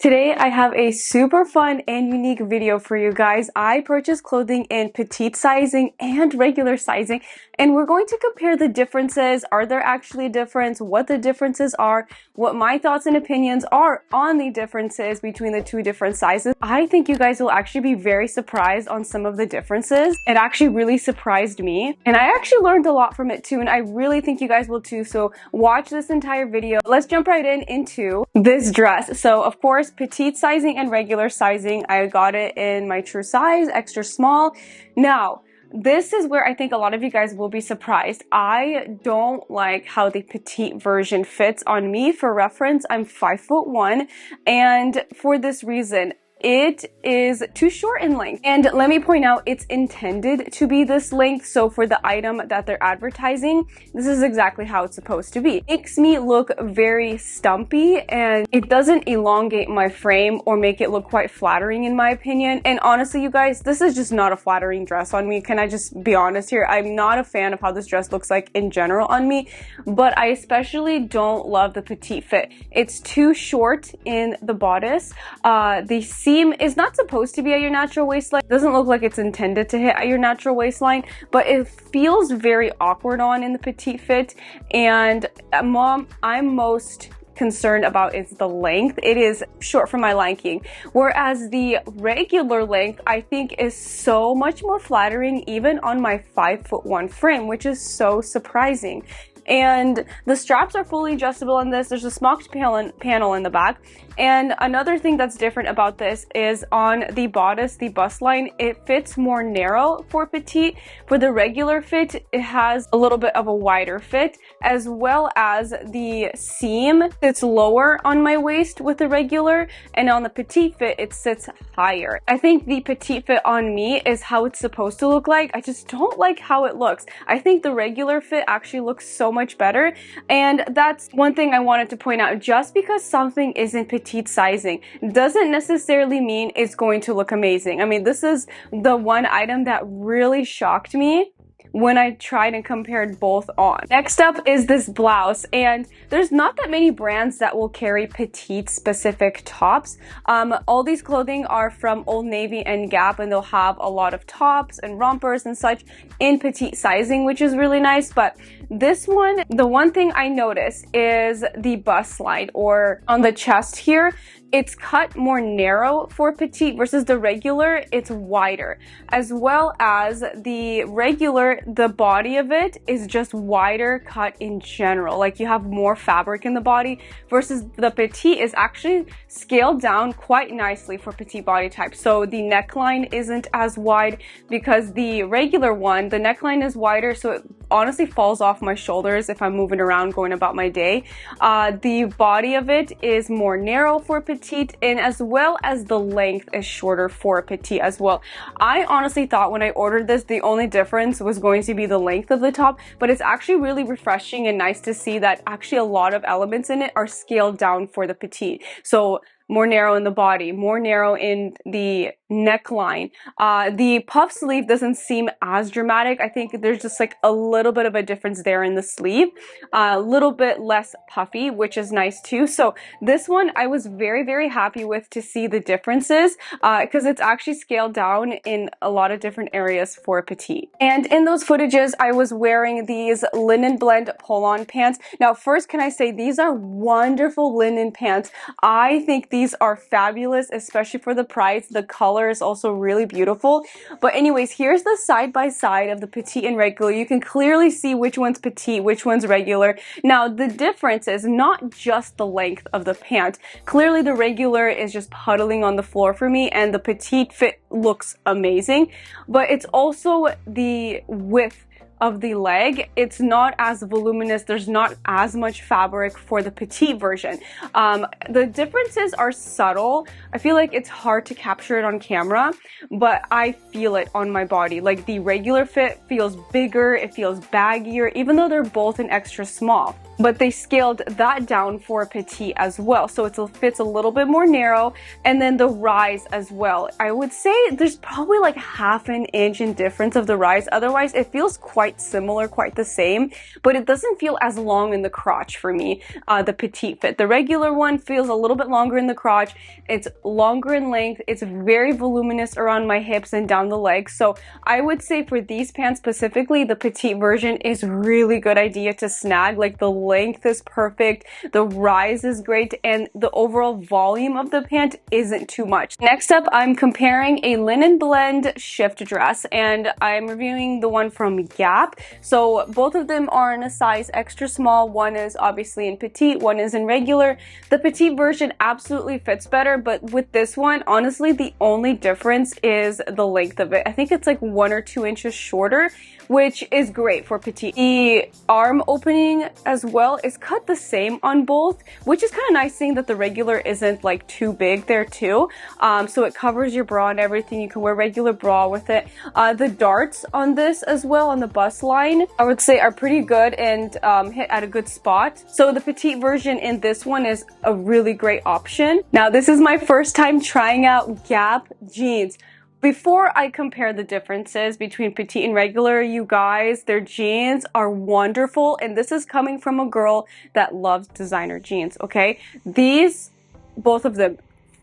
Today I have a super fun and unique video for you guys. I purchased clothing in petite sizing and regular sizing, and we're going to compare the differences. Are there actually a difference? What the differences are? What my thoughts and opinions are on the differences between the two different sizes. I think you guys will actually be very surprised on some of the differences. It actually really surprised me, and I actually learned a lot from it too, and I really think you guys will too. So watch this entire video. Let's jump right into this dress. So of course, petite sizing and regular sizing. I got it in my true size, extra small. Now, this is where I think a lot of you guys will be surprised. I don't like how the petite version fits on me. For reference, I'm 5'1", and for this reason, it is too short in length. And let me point out, it's intended to be this length. So for the item that they're advertising, this is exactly how it's supposed to be. It makes me look very stumpy, and it doesn't elongate my frame or make it look quite flattering in my opinion. And honestly, you guys, this is just not a flattering dress on me. Can I just be honest here? I'm not a fan of how this dress looks like in general on me, but I especially don't love the petite fit. It's too short in the bodice. The seam is not supposed to be at your natural waistline. It doesn't look like it's intended to hit at your natural waistline, but it feels very awkward on in the petite fit. And mom, I'm most concerned about is the length. It is short for my liking, whereas the regular length I think is so much more flattering even on my 5'1" frame, which is so surprising. And the straps are fully adjustable on this. There's a smocked panel in the back. And another thing that's different about this is on the bodice, the bust line, it fits more narrow for petite. For the regular fit, it has a little bit of a wider fit, as well as the seam sits lower on my waist with the regular, and on the petite fit, it sits higher. I think the petite fit on me is how it's supposed to look like. I just don't like how it looks. I think the regular fit actually looks so much better, and that's one thing I wanted to point out. Just because something isn't petite sizing doesn't necessarily mean it's going to look amazing. I mean, this is the one item that really shocked me when I tried and compared both on. Next up is this blouse, and there's not that many brands that will carry petite specific tops. All these clothing are from Old Navy and Gap, and they'll have a lot of tops and rompers and such in petite sizing, which is really nice. But this one, the one thing I notice is the bust line, or on the chest here, it's cut more narrow for petite versus the regular, it's wider. As well as the regular, the body of it is just wider cut in general. Like you have more fabric in the body, versus the petite is actually scaled down quite nicely for petite body type. So the neckline isn't as wide, because the regular one, the neckline is wider, so it honestly falls off my shoulders if I'm moving around going about my day. The body of it is more narrow for petite, and as well as the length is shorter for petite as well. I honestly thought when I ordered this, the only difference was going to be the length of the top, but it's actually really refreshing and nice to see that actually a lot of elements in it are scaled down for the petite. So more narrow in the body, more narrow in the neckline. The puff sleeve doesn't seem as dramatic. I think there's just like a little bit of a difference there in the sleeve. A little bit less puffy, which is nice too. So this one I was very, very happy with to see the differences, because it's actually scaled down in a lot of different areas for petite. And in those footages, I was wearing these linen blend pull-on pants. Now, first, can I say these are wonderful linen pants. I think these are fabulous, especially for the price. The color is also really beautiful. But anyways, here's the side by side of the petite and regular. You can clearly see which one's petite, which one's regular. Now, the difference is not just the length of the pant. Clearly, the regular is just puddling on the floor for me, and the petite fit looks amazing. But it's also the width of the leg. It's not as voluminous. There's not as much fabric for the petite version. The differences are subtle. I feel like it's hard to capture it on camera, but I feel it on my body. Like the regular fit feels bigger, it feels baggier, even though they're both an extra small. But they scaled that down for petite as well, so it fits a little bit more narrow. And then the rise as well, I would say there's probably like half an inch in difference of the rise. Otherwise, it feels quite quite similar, quite the same, but it doesn't feel as long in the crotch for me, the petite fit. The regular one feels a little bit longer in the crotch. It's longer in length. It's very voluminous around my hips and down the legs. So I would say for these pants specifically, the petite version is really good idea to snag. Like the length is perfect, the rise is great, and the overall volume of the pant isn't too much. Next up, I'm comparing a linen blend shift dress, and I'm reviewing the one from Gap. So both of them are in a size extra small. One is obviously in petite, one is in regular. The petite version absolutely fits better, but with this one, honestly, the only difference is the length of it. I think it's like 1 or 2 inches shorter, which is great for petite. The arm opening as well is cut the same on both, which is kind of nice seeing that the regular isn't like too big there too. So it covers your bra and everything. You can wear regular bra with it. The darts on this as well, on the bust line, I would say are pretty good and hit at a good spot. So the petite version in this one is a really great option. Now, this is my first time trying out Gap jeans. Before I compare the differences between petite and regular, you guys, their jeans are wonderful, and this is coming from a girl that loves designer jeans, okay? These, both of them,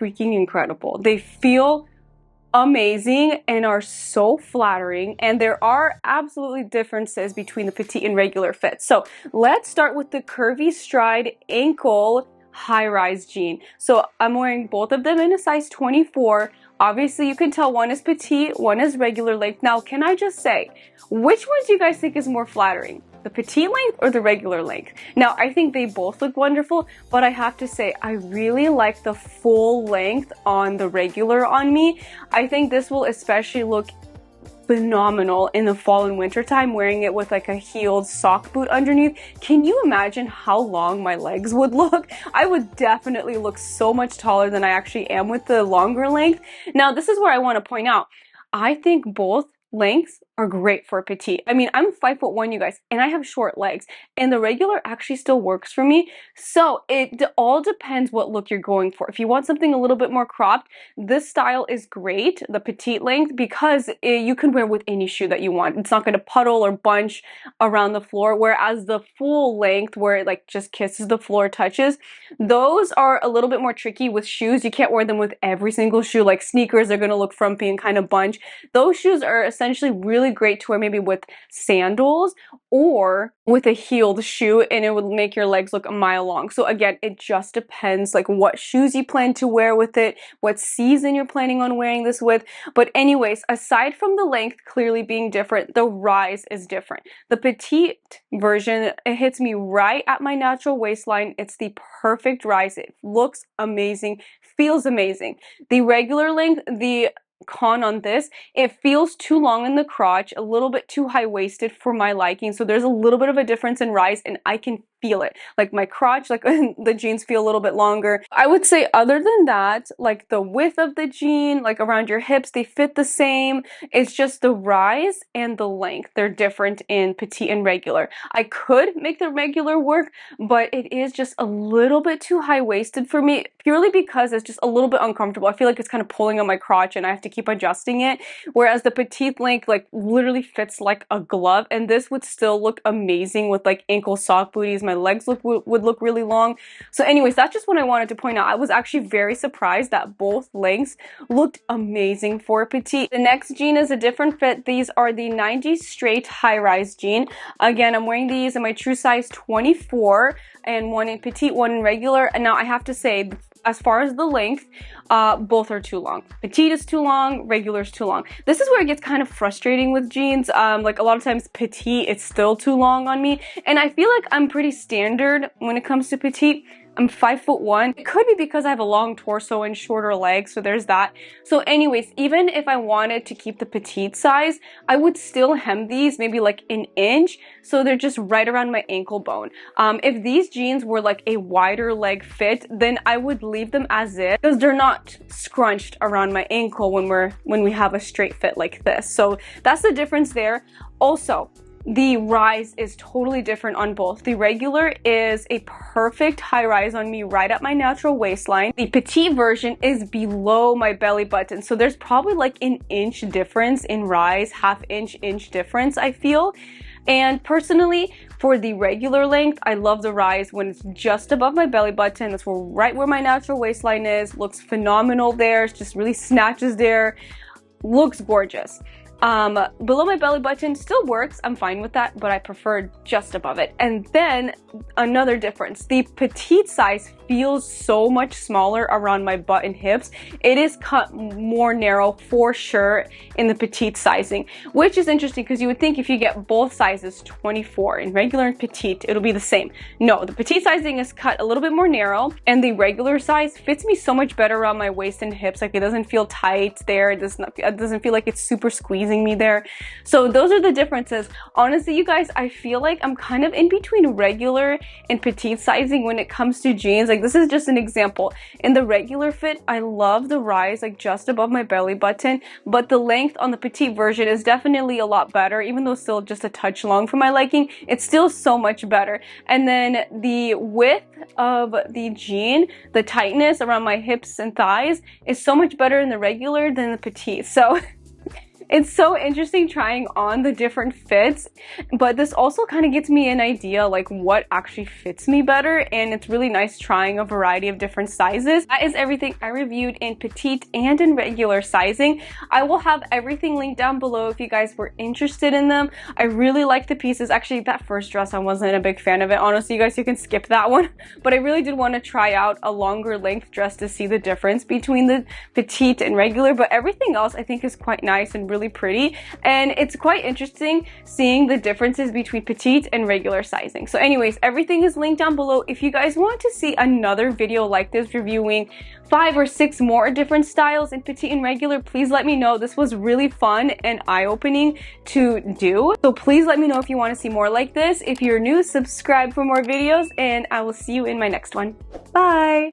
freaking incredible. They feel amazing and are so flattering, and there are absolutely differences between the petite and regular fits. So let's start with the curvy stride ankle high-rise jean. So I'm wearing both of them in a size 24. Obviously, you can tell one is petite, one is regular length. Now, can I just say, which one do you guys think is more flattering? The petite length or the regular length? Now, I think they both look wonderful, but I have to say, I really like the full length on the regular on me. I think this will especially look phenomenal in the fall and winter time, wearing it with like a heeled sock boot underneath. Can you imagine how long my legs would look? I would definitely look so much taller than I actually am with the longer length. Now, this is where I want to point out, I think both lengths are great for petite. I mean, I'm 5'1", you guys, and I have short legs, and the regular actually still works for me. So it all depends what look you're going for. If you want something a little bit more cropped, this style is great, the petite length, because you can wear with any shoe that you want. It's not going to puddle or bunch around the floor, whereas the full length, where it like just kisses the floor, touches, those are a little bit more tricky with shoes. You can't wear them with every single shoe. Like sneakers are going to look frumpy and kind of bunch. Those shoes are essentially really great to wear maybe with sandals or with a heeled shoe, and it would make your legs look a mile long. So again, it just depends like what shoes you plan to wear with it, what season you're planning on wearing this with. But anyways, aside from the length clearly being different, the rise is different. The petite version, it hits me right at my natural waistline. It's the perfect rise. It looks amazing, feels amazing. The regular length, the con on this, it feels too long in the crotch, a little bit too high-waisted for my liking. So there's a little bit of a difference in rise, and I can feel it. Like my crotch, like the jeans feel a little bit longer. I would say other than that, like the width of the jean, like around your hips, they fit the same. It's just the rise and the length. They're different in petite and regular. I could make the regular work, but it is just a little bit too high-waisted for me, purely because it's just a little bit uncomfortable. I feel like it's kind of pulling on my crotch and I have to keep adjusting it. Whereas the petite length like literally fits like a glove, and this would still look amazing with like ankle sock booties. My legs would look really long. So anyways, that's just what I wanted to point out. I was actually very surprised that both lengths looked amazing for petite. The next jean is a different fit. These are the 90 straight high-rise jean. Again, I'm wearing these in my true size 24, and one in petite, one in regular. And now I have to say, as far as the length, both are too long. Petite is too long, regular is too long. This is where it gets kind of frustrating with jeans. Like a lot of times petite, it's still too long on me. And I feel like I'm pretty standard when it comes to petite. I'm 5'1". It could be because I have a long torso and shorter legs, so there's that. So anyways, even if I wanted to keep the petite size, I would still hem these maybe like an inch, so they're just right around my ankle bone. If these jeans were like a wider leg fit, then I would leave them as is, because they're not scrunched around my ankle when we have a straight fit like this. So that's the difference there. Also, the rise is totally different on both. The regular is a perfect high rise on me right at my natural waistline. The petite version is below my belly button. So there's probably like an inch difference in rise, half inch difference, I feel. And personally, for the regular length, I love the rise when it's just above my belly button. That's right where my natural waistline is. Looks phenomenal there. It just really snatches there. Looks gorgeous. Below my belly button still works, I'm fine with that, but I prefer just above it. And then another difference, the petite size feels so much smaller around my butt and hips. It is cut more narrow for sure in the petite sizing, which is interesting because you would think if you get both sizes, 24 in regular and petite, it'll be the same. No, the petite sizing is cut a little bit more narrow, and the regular size fits me so much better around my waist and hips. Like, it doesn't feel tight there. It doesn't feel like it's super squeezing me there. So those are the differences. Honestly, you guys, I feel like I'm kind of in between regular and petite sizing when it comes to jeans. Like, this is just an example. In the regular fit, I love the rise like just above my belly button, but the length on the petite version is definitely a lot better. Even though still just a touch long for my liking, it's still so much better. And then the width of the jean, the tightness around my hips and thighs is so much better in the regular than the petite. So it's so interesting trying on the different fits, but this also kind of gets me an idea like what actually fits me better, and it's really nice trying a variety of different sizes. That is everything I reviewed in petite and in regular sizing. I will have everything linked down below if you guys were interested in them. I really like the pieces. Actually, that first dress, I wasn't a big fan of it. Honestly, you guys, you can skip that one, but I really did want to try out a longer length dress to see the difference between the petite and regular, but everything else I think is quite nice and really pretty, and it's quite interesting seeing the differences between petite and regular sizing. So anyways, everything is linked down below. If you guys want to see another video like this reviewing 5 or 6 more different styles in petite and regular, please let me know. This was really fun and eye-opening to do, so please let me know if you want to see more like this. If you're new, subscribe for more videos, and I will see you in my next one. Bye!